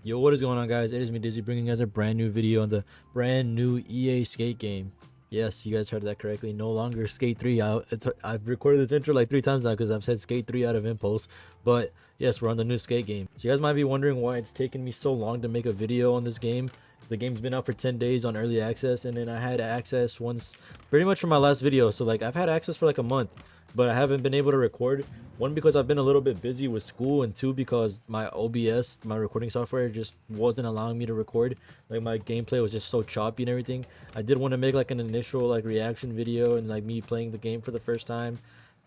Yo, what is going on, guys? It is me, Dizzy, bringing you guys a brand new video on the brand new EA Skate game. Yes, you guys heard that correctly. No longer Skate 3. I've recorded this intro like 3 times now because I've said Skate 3 out of impulse. But yes, we're on the new Skate game. So you guys might be wondering why it's taken me so long to make a video on this game. The game's been out for 10 days on early access, and then I had access once pretty much for my last video. So like I've had access for like a month, but I haven't been able to record. One, because I've been a little bit busy with school, and two, because my OBS, my recording software, just wasn't allowing me to record. Like my gameplay was just so choppy and everything. I did want to make like an initial like reaction video and like me playing the game for the first time,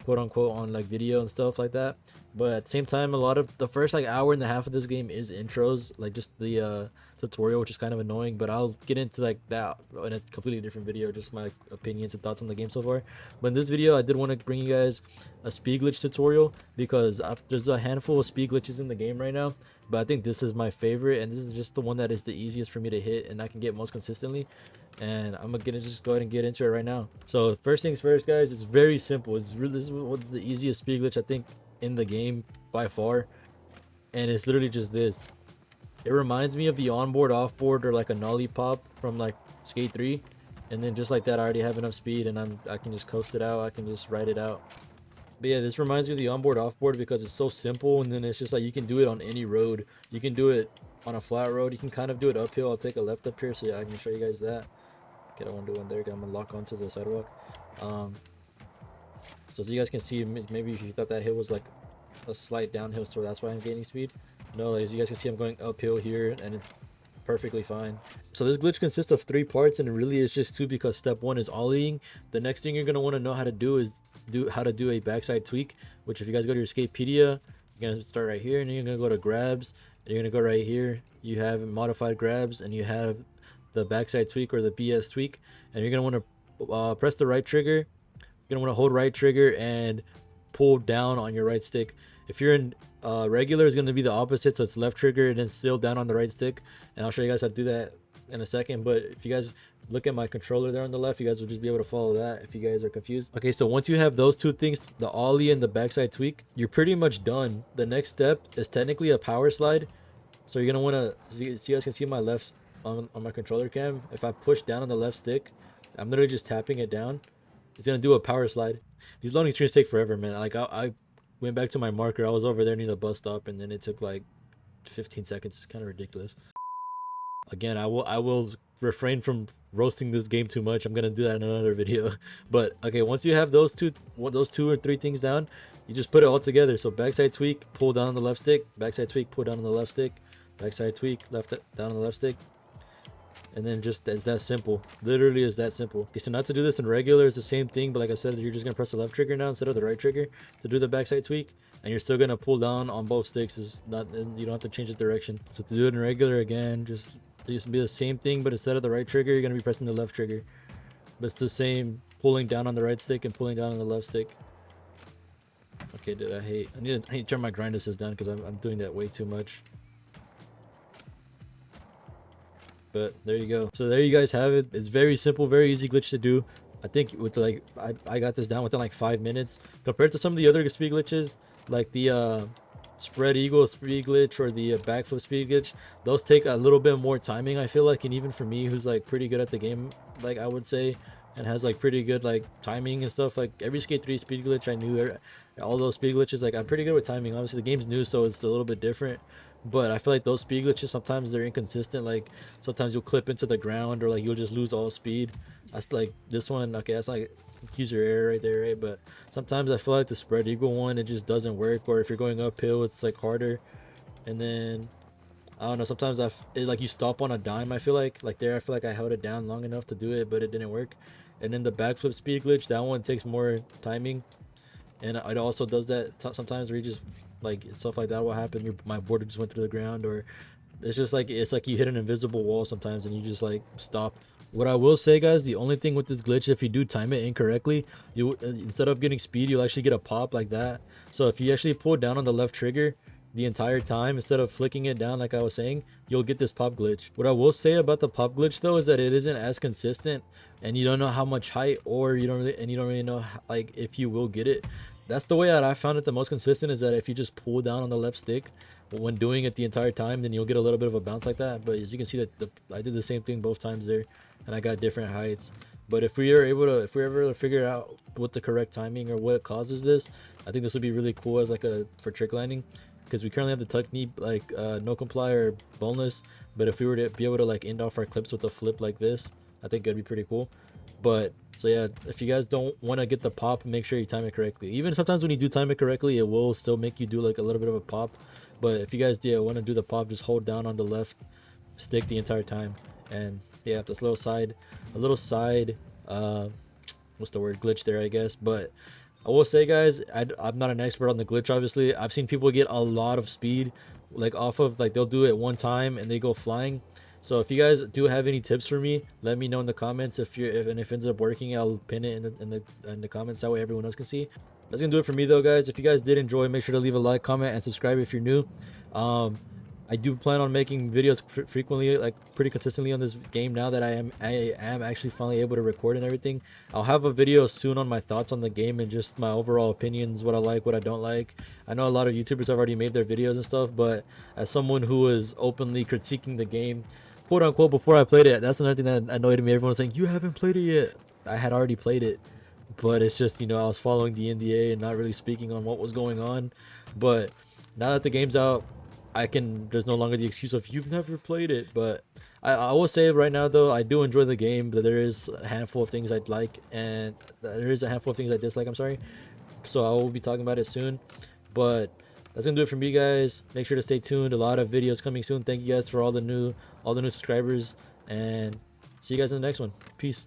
quote unquote, on like video and stuff like that. But at the same time, a lot of the first like hour and a half of this game is intros, like just the tutorial, which is kind of annoying. But I'll get into like that in a completely different video, just my opinions and thoughts on the game so far. But in this video, I did want to bring you guys a speed glitch tutorial because there's a handful of speed glitches in the game right now, but I think this is my favorite, and this is just the one that is the easiest for me to hit and I can get most consistently. And I'm gonna just go ahead and get into it right now. So first things first, guys, it's very simple. This is one of the easiest speed glitch I think in the game by far, and it's literally just this. It reminds me of the onboard, offboard, or like a nollie pop from like Skate 3, and then just like that, I already have enough speed, and I can just coast it out. I can just ride it out. But yeah, this reminds me of the onboard, offboard because it's so simple, and then it's just like you can do it on any road. You can do it on a flat road. You can kind of do it uphill. I'll take a left up here so yeah, I can show you guys that. Okay, I want to do one there. I'm gonna lock onto the sidewalk. So as you guys can see, maybe if you thought that hill was like a slight downhill, so that's why I'm gaining speed. No, as you guys can see, I'm going uphill here, and it's perfectly fine. So this glitch consists of 3 parts, and it really is just 2 because step 1 is ollieing. The next thing you're gonna want to know how to do is how to do a backside tweak, which if you guys go to your Skatepedia, you're gonna start right here, and then you're gonna go to grabs, and you're gonna go right here. You have modified grabs, and you have the backside tweak or the BS tweak, and you're gonna want to press the right trigger. You're gonna want to hold right trigger and pull down on your right stick. If you're in regular, it's gonna be the opposite, so it's left trigger and then still down on the right stick, and I'll show you guys how to do that in a second. But if you guys look at my controller there on the left, you guys will just be able to follow that if you guys are confused. Okay, so once you have those 2 things, the ollie and the backside tweak, you're pretty much done. The next step is technically a power slide. So you're gonna want to see, you guys can see my left on my controller cam. If I push down on the left stick, I'm literally just tapping it down. It's gonna do a power slide. These loading screens take forever, man. Like I went back to my marker. I was over there near the bus stop, and then it took like 15 seconds. It's kind of ridiculous. Again, I will refrain from roasting this game too much. I'm gonna do that in another video. But okay, once you have those two or 3 things down, you just put it all together. So backside tweak, pull down on the left stick. Backside tweak, pull down on the left stick. Backside tweak, left down on the left stick. And then just it's that simple. Literally is that simple. Okay, so not to do this in regular, it's the same thing, but like I said, you're just gonna press the left trigger now instead of the right trigger to do the backside tweak, and you're still gonna pull down on both sticks. Is not, you don't have to change the direction. So to do it in regular, again, just be the same thing, but instead of the right trigger, you're gonna be pressing the left trigger. But it's the same, pulling down on the right stick and pulling down on the left stick. Okay, dude, I need to turn my grind assist down because I'm doing that way too much. But there you go. So there you guys have it. It's very simple, very easy glitch to do. I think with like I got this down within like 5 minutes compared to some of the other speed glitches, like the spread eagle speed glitch or the backflip speed glitch. Those take a little bit more timing, I feel like, and even for me, who's like pretty good at the game, like I would say, and has like pretty good like timing and stuff. Like every Skate 3 speed glitch, I knew all those speed glitches. Like I'm pretty good with timing. Obviously, the game's new, so it's a little bit different. But I feel like those speed glitches, sometimes they're inconsistent. Like sometimes you'll clip into the ground, or like you'll just lose all speed. That's like this one. Okay, that's like user error right there, right? But sometimes I feel like the spread eagle one, it just doesn't work. Or if you're going uphill, it's like harder. And then I don't know, sometimes like you stop on a dime. I feel like there, I feel like I held it down long enough to do it, but it didn't work. And then the backflip speed glitch, that one takes more timing, and it also does that sometimes where you just like stuff like that will happen. My board just went through the ground, or it's just like you hit an invisible wall sometimes and you just like stop. What I will say, guys, the only thing with this glitch, if you do time it incorrectly, you instead of getting speed, you'll actually get a pop like that. So if you actually pull down on the left trigger the entire time instead of flicking it down like I was saying, you'll get this pop glitch. What I will say about the pop glitch though is that it isn't as consistent, and you don't know how much height, or you don't really know like if you will get it. That's the way that I found it the most consistent, is that if you just pull down on the left stick, when doing it the entire time, then you'll get a little bit of a bounce like that. But as you can see, that I did the same thing both times there, and I got different heights. But if we are able to, if we're ever able to figure out what the correct timing or what causes this, I think this would be really cool as like a for trick landing, because we currently have the tuck knee like no comply or boneless. But if we were to be able to like end off our clips with a flip like this, I think it'd be pretty cool. But so yeah, if you guys don't want to get the pop, make sure you time it correctly. Even sometimes when you do time it correctly, it will still make you do like a little bit of a pop. But if you guys want to do the pop, just hold down on the left stick the entire time. And yeah, this little side, a little side what's the word, glitch there, I guess. But I will say, guys, I'm not an expert on the glitch, obviously. I've seen people get a lot of speed like off of, like, they'll do it one time and they go flying. So if you guys do have any tips for me, let me know in the comments. If it ends up working, I'll pin it in the comments, that way everyone else can see. That's gonna do it for me though, guys. If you guys did enjoy, make sure to leave a like, comment, and subscribe if you're new. I do plan on making videos frequently, like pretty consistently on this game now that I am actually finally able to record and everything. I'll have a video soon on my thoughts on the game and just my overall opinions, what I like, what I don't like. I know a lot of YouTubers have already made their videos and stuff, but as someone who is openly critiquing the game, quote unquote, before I played it, that's another thing that annoyed me. Everyone was saying, you haven't played it yet. I had already played it, but it's just, you know, I was following the NDA and not really speaking on what was going on. But now that the game's out, there's no longer the excuse of you've never played it. But I will say right now though, I do enjoy the game, but there is a handful of things I'd like, and there is a handful of things I dislike, I'm sorry. So I will be talking about it soon. But that's gonna do it for me, guys. Make sure to stay tuned, a lot of videos coming soon. Thank you guys for all the new subscribers, and see you guys in the next one. Peace.